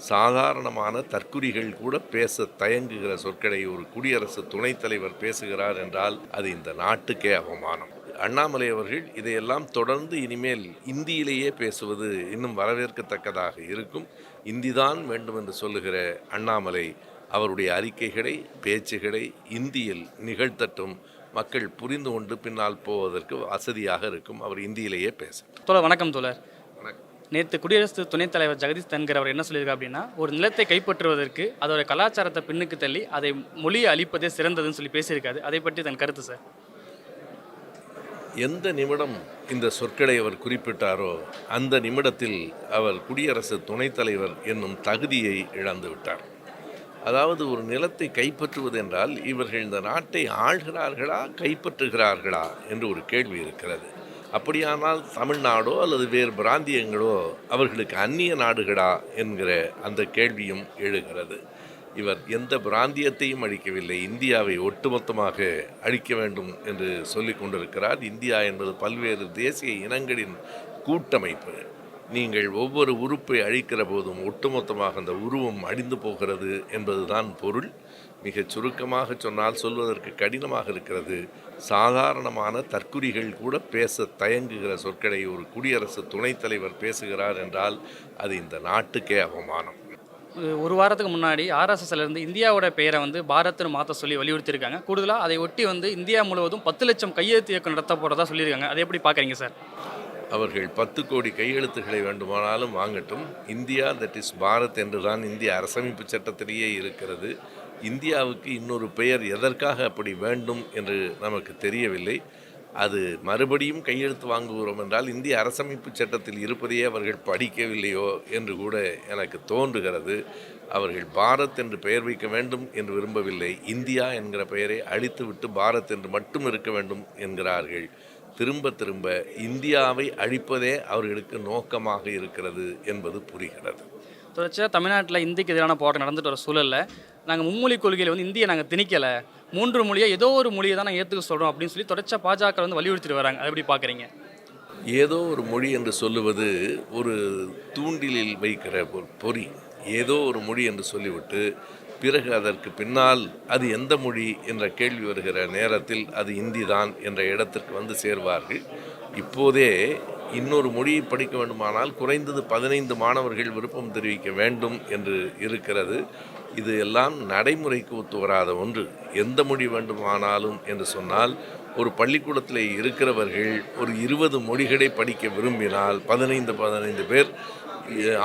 சாதாரணமான தற்குறிகள் கூட பேச தயங்குகிற சொற்களை ஒரு குடியரசு துணைத் தலைவர் பேசுகிறார் என்றால் அது இந்த நாட்டுக்கே அவமானம். அண்ணாமலை அவர்கள் இதையெல்லாம் தொடர்ந்து இனிமேல் இந்தியிலேயே பேசுவது இன்னும் வரவேற்கத்தக்கதாக இருக்கும். இந்திதான் வேண்டும் என்று சொல்லுகிற அண்ணாமலை அவருடைய அறிக்கைகளை, பேச்சுகளை இந்தியில் நிகழ்த்தட்டும். மக்கள் புரிந்து கொண்டு பின்னால் போவதற்கு வசதியாக இருக்கும். அவர் இந்தியிலேயே பேசட்டும். தோழர் வணக்கம் தோழர். நேற்று குடியரசு துணைத் தலைவர் ஜெகதீப் தன்கர் அவர் என்ன சொல்லியிருக்காரு அப்படின்னா, ஒரு நிலத்தை கைப்பற்றுவதற்கு அதோட கலாச்சாரத்தை பின்னுக்கு தள்ளி அதை மொழியை அழிப்பதே சிறந்ததுன்னு சொல்லி பேசியிருக்காரு. அதை பற்றி தன் கருத்து சார். எந்த நிமிடம் இந்த சொற்களை அவர் குறிப்பிட்டாரோ அந்த நிமிடத்தில் அவர் குடியரசு துணைத் தலைவர் என்னும் தகுதியை இழந்து விட்டார். அதாவது ஒரு நிலத்தை கைப்பற்றுவது என்றால் இவர்கள் இந்த நாட்டை ஆள்கிறார்களா கைப்பற்றுகிறார்களா என்று ஒரு கேள்வி இருக்கிறது. அப்படியானால் தமிழ்நாடோ அல்லது வேறு பிராந்தியங்களோ அவர்களுக்கு அந்நிய நாடுகளா என்கிற அந்த கேள்வியும் எழுகிறது. இவர் எந்த பிராந்தியத்தையும் அழிக்கவில்லை, இந்தியாவை ஒட்டுமொத்தமாக அழிக்க வேண்டும் என்று சொல்லிக் கொண்டிருக்கிறார். இந்தியா என்பது பல்வேறு தேசிய இனங்களின் கூட்டமைப்பு. நீங்கள் ஒவ்வொரு உறுப்பை அழிக்கிற போதும் ஒட்டுமொத்தமாக அந்த உருவம் அழிந்து போகிறது என்பதுதான் பொருள். மிகச் சுருக்கமாக சொன்னால் சொல்வதற்கு கடினமாக இருக்கிறது. சாதாரணமான தற்குறிகள் கூட பேச தயங்குகிற சொற்களை ஒரு குடியரசு துணைத் தலைவர் பேசுகிறார் என்றால் அது இந்த நாட்டுக்கே அவமானம். ஒரு வாரத்துக்கு முன்னாடி ஆர்எஸ்எஸ்லேருந்து இந்தியாவோட பெயரை பாரத்னு மாற்ற சொல்லி வலியுறுத்தியிருக்காங்க. கூடுதலாக அதை ஒட்டி இந்தியா முழுவதும் 10 லட்சம் கையெழுத்து இயக்கம் நடத்த போகிறதா சொல்லியிருக்காங்க. அதை எப்படி பார்க்குறீங்க சார்? அவர்கள் 10 கோடி கையெழுத்துக்களை வேண்டுமானாலும் வாங்கட்டும். இந்தியா தட் இஸ் பாரத் என்று தான் இந்திய அரசமைப்பு சட்டத்திலேயே இருக்கிறது. இந்தியாவுக்கு இன்னொரு பெயர் எதற்காக அப்படி வேண்டும் என்று நமக்கு தெரியவில்லை. அது மறுபடியும் கையெழுத்து வாங்குகிறோம் என்றால் இந்திய அரசமைப்பு சட்டத்தில் இருப்பதையே அவர்கள் படிக்கவில்லையோ என்று கூட எனக்கு தோன்றுகிறது. அவர்கள் பாரத் என்று பெயர் வைக்க வேண்டும் என்று விரும்பவில்லை. இந்தியா என்கிற பெயரை அழித்துவிட்டு பாரத் என்று மட்டும் இருக்க வேண்டும் என்கிறார்கள். திரும்ப திரும்ப இந்தியாவை அழிப்பதே அவர்களுக்கு நோக்கமாக இருக்கிறது என்பது புரிகிறது. தொடர்ச்சியாக தமிழ்நாட்டில் இந்திக்கு எதிரான போராட்டம் நடந்துட்டு வர சூழலில் நாங்கள் மும்மொழி கொள்கையில் இந்தியை நாங்கள் திணிக்கலை, 3 மொழியை ஏதோ ஒரு மொழியை தான் நாங்கள் ஏற்றுக்க சொல்கிறோம் அப்படின்னு சொல்லி தொடர்ச்சியாக பாஜக வலியுறுத்திட்டு வராங்க. அதை எப்படி பார்க்குறீங்க? ஏதோ ஒரு மொழி என்று சொல்லுவது ஒரு தூண்டிலில் வைக்கிற பொறி. ஏதோ ஒரு மொழி என்று சொல்லிவிட்டு பிறகு அதற்கு பின்னால் அது எந்த மொழி என்ற கேள்வி வருகிற நேரத்தில் அது இந்தி தான் என்ற இடத்திற்கு சேர்வார்கள். இப்போதே இன்னொரு மொழியை படிக்க வேண்டுமானால் குறைந்தது 15 மாணவர்கள் விருப்பம் தெரிவிக்க வேண்டும் என்று இருக்கிறது. இது எல்லாம் நடைமுறைக்கு ஒத்து வராத ஒன்று. எந்த மொழி வேண்டுமானாலும் என்று சொன்னால் ஒரு பள்ளிக்கூடத்தில் இருக்கிறவர்கள் ஒரு 20 மொழிகளை படிக்க விரும்பினால் 15 பேர்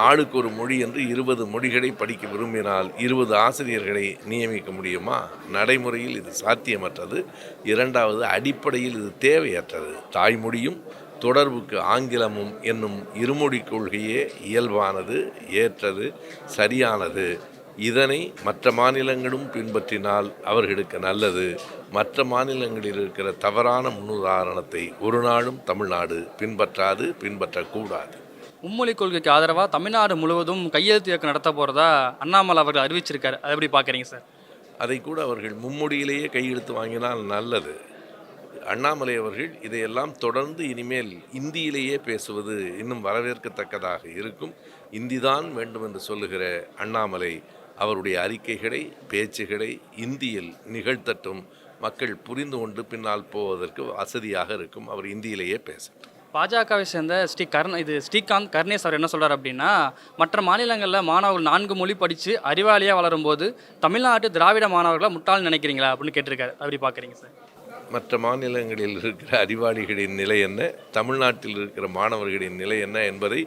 ஆளுக்கு ஒரு மொழி என்று 20 மொழிகளை படிக்க விரும்பினால் 20 ஆசிரியர்களை நியமிக்க முடியுமா? நடைமுறையில் இது சாத்தியமற்றது. இரண்டாவது, அடிப்படையில் இது தேவையற்றது. தாய்மொழியும் தொடர்புக்கு ஆங்கிலமும் என்னும் இருமொழி கொள்கையே இயல்பானது, ஏற்றது, சரியானது. இதனை மற்ற மாநிலங்களும் பின்பற்றினால் அவர்களுக்கு நல்லது. மற்ற மாநிலங்களில் இருக்கிற தவறான முன்னுதாரணத்தை ஒரு நாளும் தமிழ்நாடு பின்பற்றக்கூடாது. மும்மொழி கொள்கைக்கு ஆதரவாக தமிழ்நாடு முழுவதும் கையெழுத்து இயக்கம் நடத்த போகிறதா அண்ணாமலை அவர்கள் அறிவிச்சிருக்காரு. அதை எப்படி பார்க்குறீங்க சார்? அதை கூட அவர்கள் மும்மொழியிலேயே கையெழுத்து வாங்கினால் நல்லது. அண்ணாமலை அவர்கள் இதையெல்லாம் தொடர்ந்து இனிமேல் இந்தியிலேயே பேசுவது இன்னும் வரவேற்கத்தக்கதாக இருக்கும். இந்திதான் வேண்டும் என்று சொல்லுகிற அண்ணாமலை அவருடைய அறிக்கைகளை, பேச்சுகளை இந்தியில் நிகழ்த்தட்டும். மக்கள் புரிந்து கொண்டு பின்னால் போவதற்கு வசதியாக இருக்கும். அவர் இந்தியிலேயே பேசட்டும். பாஜகவை சேர்ந்த ஸ்ரீகாந்த் கருணேஸ் அவர் என்ன சொல்கிறார் அப்படின்னா, மற்ற மாநிலங்களில் மாணவர்கள் 4 மொழி படித்து அறிவாளியாக வளரும்போது தமிழ்நாட்டு திராவிட மாணவர்களை முட்டாள் நினைக்கிறீங்களா அப்படின்னு கேட்டிருக்காரு. அப்படி பார்க்குறீங்க சார்? மற்ற மாநிலங்களில் இருக்கிற அறிவாளிகளின் நிலை என்ன, தமிழ்நாட்டில் இருக்கிற மாணவர்களின் நிலை என்ன என்பதை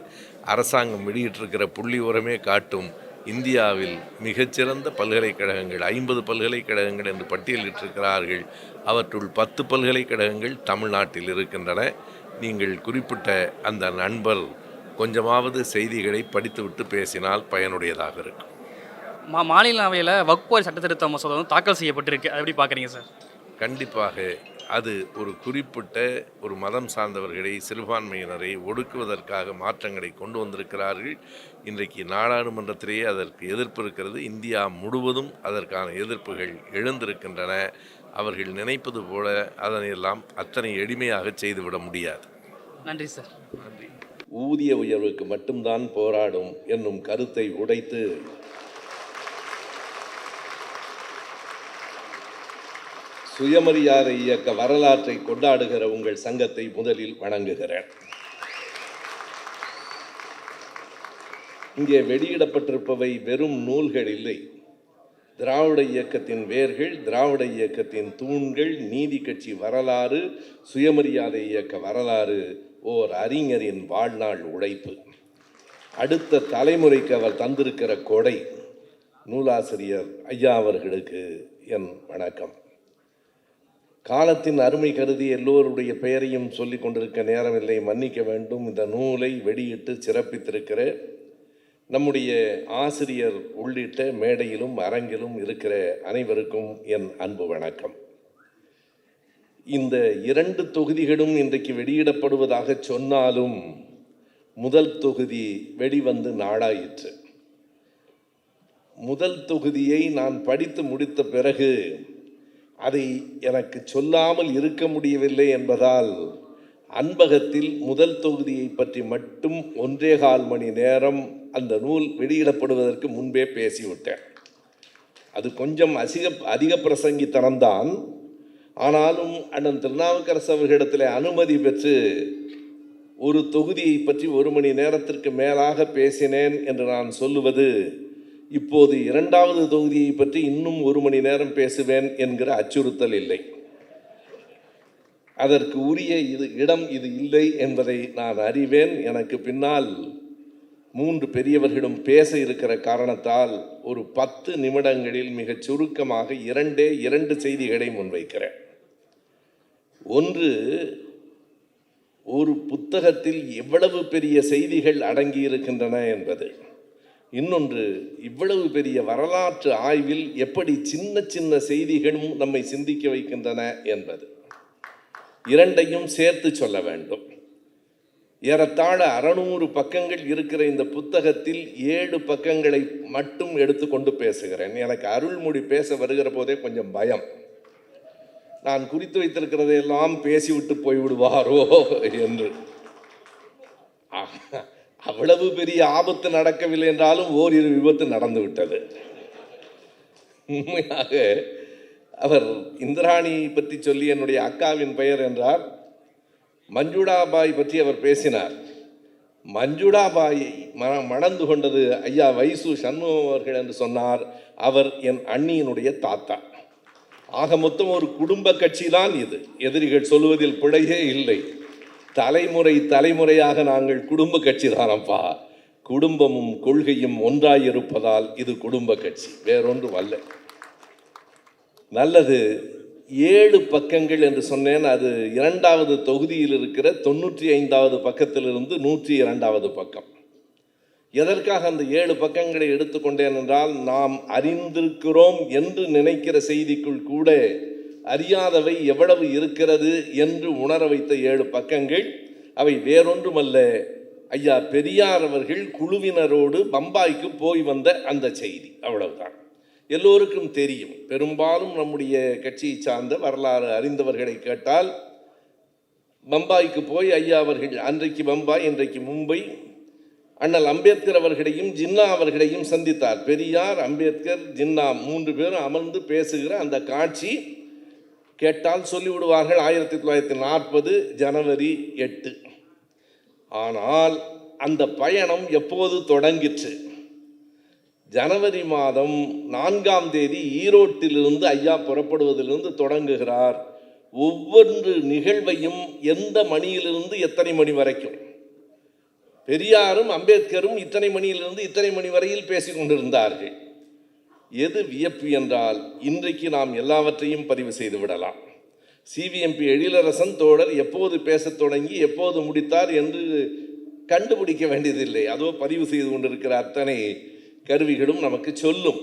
அரசாங்கம் வெளியிட்டிருக்கிற புள்ளி உரமே காட்டும். இந்தியாவில் மிகச்சிறந்த பல்கலைக்கழகங்கள் 50 பல்கலைக்கழகங்கள் என்று பட்டியலிட்டிருக்கிறார்கள். அவற்றுள் 10 பல்கலைக்கழகங்கள் தமிழ்நாட்டில் இருக்கின்றன. நீங்கள் குறிப்பிட்ட அந்த நண்பர் கொஞ்சமாவது செய்திகளை படித்துவிட்டு பேசினால் பயனுடையதாக இருக்கும். மாநிலங்களவையில் வக்ஃப் வாரிய சட்டத்திருத்த மசோதா தாக்கல் செய்யப்பட்டிருக்கு. அதை எப்படி பார்க்குறீங்க சார்? கண்டிப்பாக அது ஒரு குறிப்பிட்ட ஒரு மதம் சார்ந்தவர்களை, சிறுபான்மையினரை ஒடுக்குவதற்காக மாற்றங்களை கொண்டு வந்திருக்கிறார்கள். இன்றைக்கு நாடாளுமன்றத்திலேயே அதற்கு எதிர்ப்பு இருக்கிறது. இந்தியா முழுவதும் அதற்கான எதிர்ப்புகள் எழுந்திருக்கின்றன. அவர்கள் நினைப்பது போல அதனையெல்லாம் அத்தனை எளிமையாக செய்துவிட முடியாது. நன்றி சார். நன்றி. ஊதிய உயர்வுக்கு மட்டும்தான் போராடும் என்னும் கருத்தை உடைத்து சுயமரியாதை இயக்க வரலாற்றை கொண்டாடுகிற உங்கள் சங்கத்தை முதலில் வணங்குகிறேன். இங்கே வெளியிடப்பட்டிருப்பவை வெறும் நூல்கள் இல்லை. திராவிட இயக்கத்தின் வேர்கள், திராவிட இயக்கத்தின் தூண்கள், நீதி கட்சி வரலாறு, சுயமரியாதை இயக்க வரலாறு, ஓர் அறிஞரின் வாழ்நாள் உழைப்பு, அடுத்த தலைமுறைக்கு அவர் தந்திருக்கிற கொடை. நூலாசிரியர் ஐயா அவர்களுக்கு என் வணக்கம். காலத்தின் அருமை கருதி எல்லோருடைய பெயரையும் சொல்லிக் கொண்டிருக்க நேரமில்லை, மன்னிக்க வேண்டும். இந்த நூலை வெளியிட்டு சிறப்பித்திருக்கிற நம்முடைய ஆசிரியர் உள்ளிட்ட மேடையிலும் அரங்கிலும் இருக்கிற அனைவருக்கும் என் அன்பு வணக்கம். இந்த 2 தொகுதிகளும் இன்றைக்கு வெளியிடப்படுவதாக சொன்னாலும் முதல் தொகுதி வெளிவந்து நாளாயிற்று. முதல் தொகுதியை நான் படித்து முடித்த பிறகு அதை எனக்கு சொல்லாமல் இருக்க முடியவில்லை என்பதால் அன்பகத்தில் முதல் தொகுதியை பற்றி மட்டும் 1.25 மணி நேரம் அந்த நூல் வெளியிடப்படுவதற்கு முன்பே பேசிவிட்டேன். அது கொஞ்சம் அதிக பிரசங்கித்தனம்தான். ஆனாலும் அண்ணன் திருநாவுக்கரசு அவர்களிடத்தில் அனுமதி பெற்று ஒரு தொகுதியை பற்றி 1 மணி நேரத்திற்கு மேலாக பேசினேன் என்று நான் சொல்லுவது இப்போது 2வது தொகுதியை பற்றி இன்னும் 1 மணி நேரம் பேசுவேன் என்கிற அச்சுறுத்தல் இல்லை. அதற்கு உரிய இடம் இது இல்லை என்பதை நான் அறிவேன். எனக்கு பின்னால் 3 பெரியவர்களும் பேச இருக்கிற காரணத்தால் ஒரு 10 நிமிடங்களில் மிகச் சுருக்கமாக 2 செய்திகளை முன்வைக்கிறேன். ஒன்று, ஒரு புத்தகத்தில் எவ்வளவு பெரிய செய்திகள் அடங்கியிருக்கின்றன என்பது. இன்னொன்று, இவ்வளவு பெரிய வரலாற்று ஆய்வில் எப்படி சின்ன சின்ன செய்திகளும் நம்மை சிந்திக்க வைக்கின்றன என்பது. 2ஐயும் சேர்த்து சொல்ல வேண்டும். ஏறத்தாழ 600 பக்கங்கள் இருக்கிற இந்த புத்தகத்தில் 7 பக்கங்களை மட்டும் எடுத்துக்கொண்டு பேசுகிறேன். எனக்கு அருள்மொழி பேச வருகிற போதே கொஞ்சம் பயம். நான் குறித்து வைத்திருக்கிறதையெல்லாம் பேசிவிட்டு போய்விடுவாரோ என்று. அவ்வளவு பெரிய ஆபத்து நடக்கவில்லை என்றாலும் ஓரிரு விபத்து நடந்து விட்டது. உண்மையாக அவர் இந்திராணி பற்றி சொல்லி என்னுடைய அக்காவின் பெயர் என்றார். மஞ்சுடாபாய் பற்றி அவர் பேசினார். மஞ்சுடாபாயை மணந்து கொண்டது ஐயா வைசு சண்முகம் அவர்கள் என்று சொன்னார். அவர் என் அண்ணியினுடைய தாத்தா. ஆக மொத்தம் ஒரு குடும்ப கட்சி தான் இது. எதிரிகள் சொல்வதில் பிழையே இல்லை. தலைமுறையாக நாங்கள் குடும்ப கட்சி தானப்பா. குடும்பமும் கொள்கையும் ஒன்றாயிருப்பதால் இது குடும்ப கட்சி, வேறொன்று அல்ல. நல்லது. 7 பக்கங்கள் என்று சொன்னேன். அது 2வது தொகுதியில் இருக்கிற 95வது பக்கத்திலிருந்து 102வது பக்கம். எதற்காக அந்த 7 பக்கங்களை எடுத்துக்கொண்டேன் என்றால், நாம் அறிந்திருக்கிறோம் என்று நினைக்கிற செய்திக்குள் கூட அறியாதவை எவ்வளவு இருக்கிறது என்று உணர வைத்த 7 பக்கங்கள். அவை வேறொன்றுமல்ல, ஐயா பெரியார் அவர்கள் குழுவினரோடு பம்பாய்க்கு போய் வந்த அந்த செய்தி. அவ்வளவுதான். எல்லோருக்கும் தெரியும். பெரும்பாலும் நம்முடைய கட்சியை சார்ந்த வரலாறு அறிந்தவர்களை கேட்டால், பம்பாய்க்கு போய் ஐயா அவர்கள் அன்றைக்கு பம்பாய், இன்றைக்கு மும்பை, அண்ணல் அம்பேத்கர் அவர்களையும் ஜின்னா அவர்களையும் சந்தித்தார். பெரியார், அம்பேத்கர், ஜின்னா 3 பேரும் அமர்ந்து பேசுகிற அந்த காட்சி கேட்டால் சொல்லிவிடுவார்கள் 1940 ஜனவரி 8. ஆனால் அந்த பயணம் எப்போது தொடங்கிற்று? ஜனவரி மாதம் 4ஆம் தேதி ஈரோட்டிலிருந்து ஐயா புறப்படுவதிலிருந்து தொடங்குகிறார். ஒவ்வொரு நிகழ்வையும் எந்த மணியிலிருந்து எத்தனை மணி வரைக்கும், பெரியாரும் அம்பேத்கரும் இத்தனை மணியிலிருந்து இத்தனை மணி வரையில் பேசிக் கொண்டிருந்தார்கள். எது வியப்பு என்றால், இன்றைக்கு நாம் எல்லாவற்றையும் பதிவு செய்து விடலாம். சிவிஎம்பி எழிலரசன் தோழர் எப்போது பேசத் தொடங்கி எப்போது முடித்தார் என்று கண்டுபிடிக்க வேண்டியதில்லை. அதோ பதிவு செய்து கொண்டிருக்கிற அத்தனை கருவிகளும் நமக்கு சொல்லும்.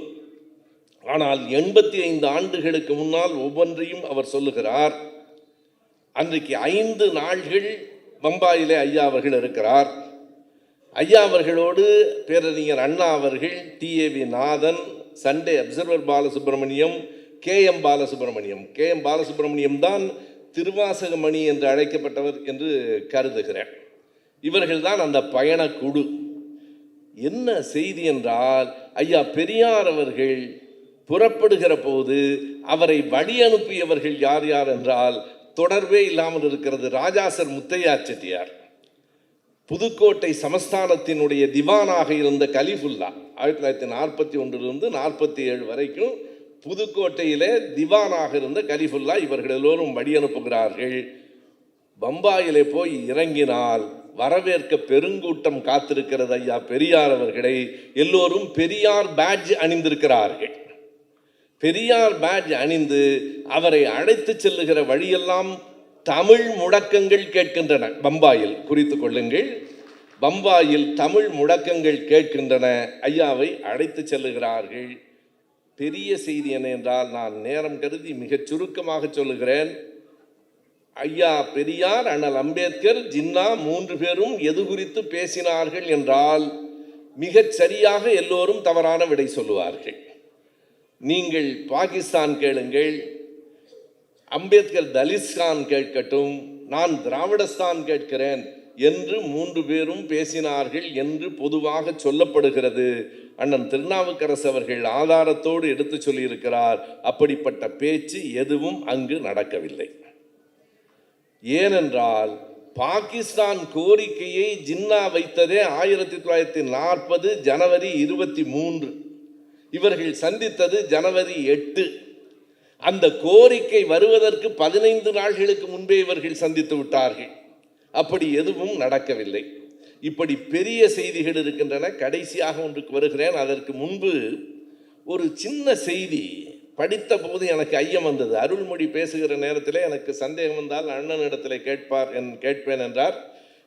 ஆனால் 85 ஆண்டுகளுக்கு முன்னால் ஒவ்வொன்றையும் அவர் சொல்லுகிறார். அன்றைக்கு 5 நாள்கள் பம்பாயிலே ஐயா அவர்கள் இருக்கிறார். ஐயா அவர்களோடு பேரறிஞர் அண்ணா அவர்கள், TAV Nathan, Sunday Observer Balasubramaniam, KM Balasubramaniam. KM Balasubramaniam தான் திருவாசகமணி என்று அழைக்கப்பட்டவர் என்று கருதுகிறேன். இவர்கள்தான் அந்த பயணக்குழு. என்ன செய்தி என்றால், ஐயா பெரியார் அவர்கள் புறப்படுகிற போது அவரை வழி அனுப்பியவர்கள் யார் யார் என்றால் தொடர்பே இல்லாமல் இருக்கிறது. ராஜாசர் முத்தையா செட்டியார், புதுக்கோட்டை சமஸ்தானத்தினுடைய திவானாக இருந்த கலிஃபுல்லா, 1941 47 வரைக்கும் புதுக்கோட்டையிலே திவானாக இருந்த கலிஃபுல்லா, இவர்கள் எல்லோரும் வழி அனுப்புகிறார்கள். பம்பாயிலே போய் இறங்கினால் வரவேற்க பெருங்கூட்டம் காத்திருக்கிறது ஐயா பெரியார் அவர்களை. எல்லோரும் பெரியார் பேட்ஜ் அணிந்திருக்கிறார்கள். பெரியார் பேட்ஜ் அணிந்து அவரை அழைத்து செல்லுகிற வழியெல்லாம் தமிழ் முழக்கங்கள் கேட்கின்றன. பம்பாயில் குறித்து கொள்ளுங்கள், பம்பாயில் தமிழ் முழக்கங்கள் கேட்கின்றன. ஐயாவை அழைத்து செல்லுகிறார்கள். பெரிய செய்தி என்ன என்றால், நான் நேரம் கருதி மிகச் சுருக்கமாக சொல்லுகிறேன். ஐயா பெரியார், அண்ணல் அம்பேத்கர், ஜின்னா 3 பேரும் எது குறித்து பேசினார்கள் என்றால் மிகச் சரியாக எல்லோரும் தவறான விடை சொல்லுவார்கள். நீங்கள் பாகிஸ்தான் கேளுங்கள், அம்பேத்கர் தலிஸ்தான் கேட்கட்டும், நான் திராவிடஸ்தான் கேட்கிறேன் என்று 3 பேரும் பேசினார்கள் என்று பொதுவாக சொல்லப்படுகிறது. அண்ணன் திருநாவுக்கரசு அவர்கள் ஆதாரத்தோடு எடுத்து சொல்லியிருக்கிறார். அப்படிப்பட்ட பேச்சு எதுவும் அங்கு நடக்கவில்லை. ஏனென்றால் பாகிஸ்தான் கோரிக்கையை ஜின்னா வைத்ததே 1940 ஜனவரி 23. இவர்கள் சந்தித்தது ஜனவரி 8. அந்த கோரிக்கை வருவதற்கு 15 நாட்களுக்கு முன்பே இவர்கள் சந்தித்து விட்டார்கள். அப்படி எதுவும் நடக்கவில்லை. இப்படி பெரிய செய்திகள் இருக்கின்றன. கடைசியாக ஒன்றுக்கு வருகிறேன். அதற்கு முன்பு ஒரு சின்ன செய்தி படித்த போது எனக்கு ஐயம் வந்தது. அருள்மொழி பேசுகிற நேரத்தில் எனக்கு சந்தேகம் வந்தால் அண்ணனிடத்தில் கேட்பேன் என்றார்.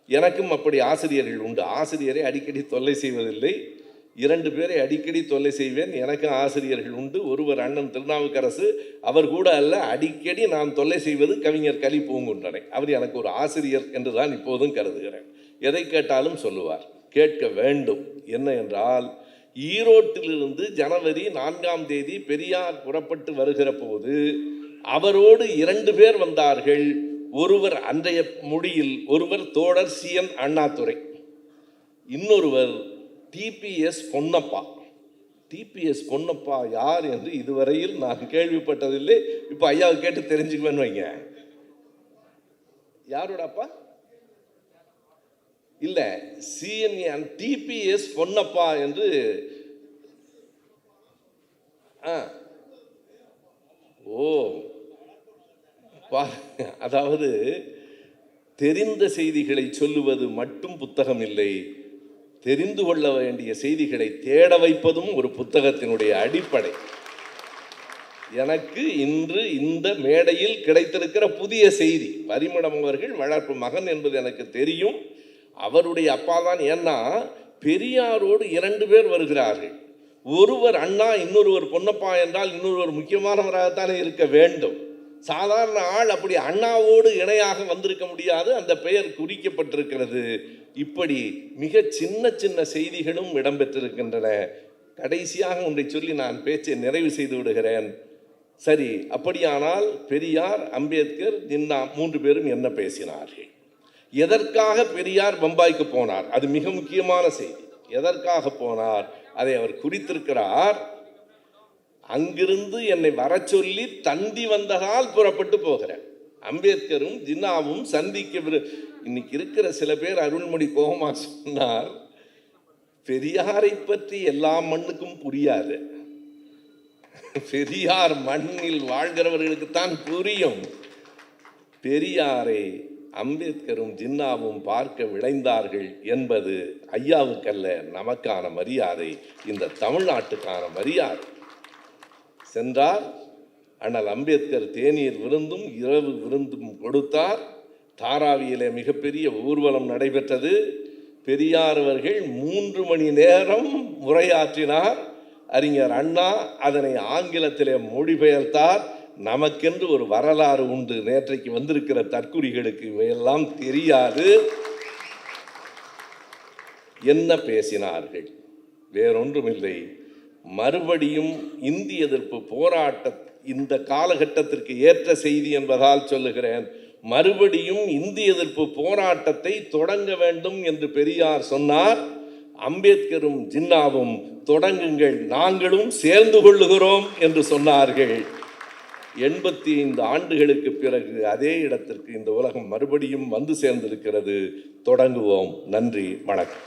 எனக்கும் அப்படி ஆசிரியர்கள் உண்டு. ஆசிரியரை அடிக்கடி தொல்லை செய்வதில்லை, 2 பேரை அடிக்கடி தொல்லை செய்வேன். எனக்கு ஆசிரியர்கள் உண்டு. ஒருவர் அண்ணன் திருநாவுக்கரசு, அவர் கூட அல்ல, அடிக்கடி நான் தொல்லை செய்வது கவிஞர் கலி பூங்குன்றனை. அவர் எனக்கு ஒரு ஆசிரியர் என்று தான் இப்போதும் கருதுகிறேன். எதை கேட்டாலும் சொல்லுவார். கேட்க வேண்டும். என்ன என்றால், ஈரோட்டிலிருந்து ஜனவரி 4 பெரியார் புறப்பட்டு வருகிற போது அவரோடு 2 பேர் வந்தார்கள். ஒருவர் அன்றைய மொழியில் ஒருவர் தோழர் CN அண்ணாதுரை, இன்னொருவர் TPS பொன்னப்பா. TPS பொன்னப்பா யார் என்று இதுவரையில் நான் கேள்விப்பட்டதில்லை. இப்போ ஐயாவை கேட்டு தெரிஞ்சுக்குவேன்னு வைங்க. யாரோடப்பா? இல்லை, CN TPS பொன்னப்பா என்று. அதாவது தெரிந்த செய்திகளை சொல்லுவது மட்டும் புத்தகம் இல்லை, தெரிந்து கொள்ள வேண்டிய செய்திகளை தேட வைப்பதும் ஒரு புத்தகத்தினுடைய அடிப்படை. எனக்கு இன்று இந்த மேடையில் கிடைத்திருக்கிற புதிய செய்தி, பரிமளம் அவர்கள் வளர்ப்பு மகன் என்பது எனக்கு தெரியும். அவருடைய அப்பா தான். ஏன்னா பெரியாரோடு 2 பேர் வருகிறார்கள். ஒருவர் அண்ணா, இன்னொருவர் பொன்னப்பா என்றால் இன்னொருவர் முக்கியமானவராகத்தானே இருக்க வேண்டும். சாதாரண ஆள் அப்படி அண்ணாவோடு இணையாக வந்திருக்க முடியாது. அந்த பெயர் குறிக்கப்பட்டிருக்கிறது. இப்படி மிக சின்ன சின்ன செய்திகளும் இடம்பெற்றிருக்கின்றன. கடைசியாக ஒன்றை சொல்லி நான் பேச்சை நிறைவு செய்து விடுகிறேன். சரி, அப்படியானால் பெரியார், அம்பேத்கர், ஜின்னா 3 பேரும் என்ன பேசினார்கள்? எதற்காக பெரியார் பம்பாய்க்கு போனார்? அது மிக முக்கியமான செய்தி. எதற்காக போனார் அதை அவர் குறித்திருக்கிறார். அங்கிருந்து என்னை வர சொல்லி தந்தி வந்ததால் புறப்பட்டு போகிறேன். அம்பேத்கரும் ஜின்னாவும் சந்திக்க. இன்னைக்கு இருக்கிற சில பேர் அருள்மொழி கோபமா சொன்னார், பெரியாரை பற்றி எல்லா மண்ணுக்கும் புரியாது. பெரியார் மண்ணில் வாழ்கிறவர்களுக்குத்தான் புரியும். பெரியாரை அம்பேத்கரும் ஜின்னாவும் பார்க்க விளைந்தார்கள் என்பது ஐயாவுக்கல்ல, நமக்கான மரியாதை, இந்த தமிழ்நாட்டுக்கான மரியாதை. சென்றார். அண்ணல் அம்பேத்கர் தேநீர் விருந்தும் இரவு விருந்தும் கொடுத்தார். தாராவியிலே மிகப்பெரிய ஊர்வலம் நடைபெற்றது. பெரியார் அவர்கள் 3 மணி நேரம் உரையாற்றினார். அறிஞர் அண்ணா அதனை ஆங்கிலத்திலே மொழிபெயர்த்தார். நமக்கென்று ஒரு வரலாறு உண்டு. நேற்றைக்கு வந்திருக்கிற தற்குறிகளுக்கு இவையெல்லாம் தெரியாது. என்ன பேசினார்கள்? வேறொன்றுமில்லை, மறுபடியும் இந்திய எதிர்ப்பு போராட்ட இந்த காலகட்டத்திற்கு ஏற்ற செய்தி என்பதால் சொல்லுகிறேன். மறுபடியும் இந்திய எதிர்ப்பு போராட்டத்தை தொடங்க வேண்டும் என்று பெரியார் சொன்னார். அம்பேத்கரும் ஜின்னாவும் தொடங்குங்கள், நாங்களும் சேர்ந்து கொள்ளுகிறோம் என்று சொன்னார்கள். 85 ஆண்டுகளுக்கு பிறகு அதே இடத்திற்கு இந்த உலகம் மறுபடியும் வந்து சேர்ந்திருக்கிறது. தொடங்குவோம். நன்றி, வணக்கம்.